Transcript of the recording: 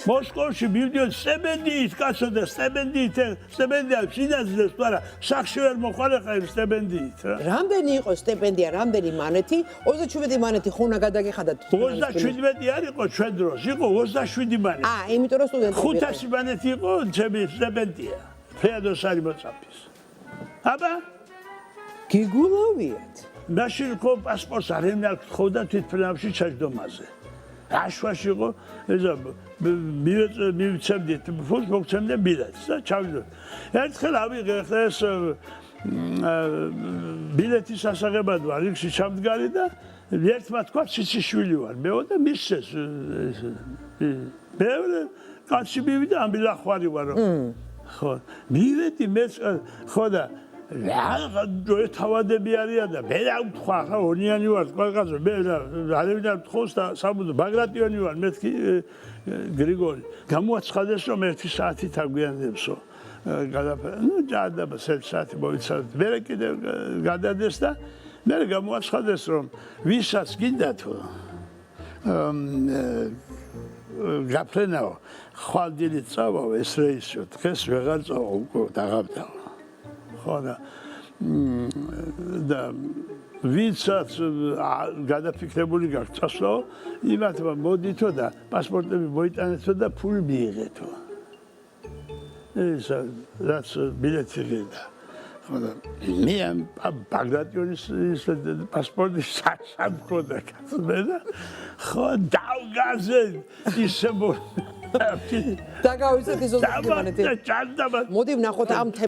მოსკოვში მივდიოდი სტიპენდიით, კაცო და სტიპენდია შინაძეს თუ არა, სახში ვერ მოხარეხა იმ სტიპენდიით რა. რამდენი იყო სტიპენდია, რამდენი მანეთი? 27 მანეთი ხუნა გადაგიხადათ. 37 არ იყო ჩვენ დროს, იყო 27 მანეთი. იმიტომ რომ სტუდენტები 500 მანეთი იყო ჩემი სტიპენდია. ფეოდოსარი მოწაფის. აბა გიგულავიათ. მაშინ ხო პასპორტს არ ემნახავდა თვითფრენაში ჩაჯდომაზე. აშვაში იყო ეზა მივიცემდით ფულს მოგცემდნენ ბილეთს და ჩავიდოდ. ერთხელ ავიღე ხა ეს ბილეთის ასაღებად ვარ იქში ჩამდგარი და ერთმა თქვა ციციშვილი ვარ მეო და მისცეს მეორე კაცი მივიდა ამბილახვარი ვარო ხო მივედი მეც ხო და რა თავადები არიან და მე რა ვთქვა ხა ორიანი ვარ ყველგანზე მე არ ვიდა ვთხოვს და საბუდო ბაგრატიონი ვარ მეთქი გრიგოლი გამოაცხადეს რომ 1 საათით აგვიანებსო ნუ ჯადაბა საათი მოიცადეთ მე კიდევ გადადეს და მე გამოაცხადეს რომ ვისაც გინდა თუ გაფრენაო ხვალდილი წავა ეს რეისო დღეს ვეღარ წავა უკვე დაღამდა ხო და ვისაც გადაფიქრებული გაქვს წასვლაო იმათმა მოდითო და პასპორტები მოიტანეთო და ფული მიიღეთო ეს რაც ბილეთი ღირდა ხო და მე ბაგრატიონის პასპორტი სამქონდა კაცმე და ხო დავგაზე ისე დაგავიცეთ ის 27 მანეთი. მოდი ვნახოთ ამ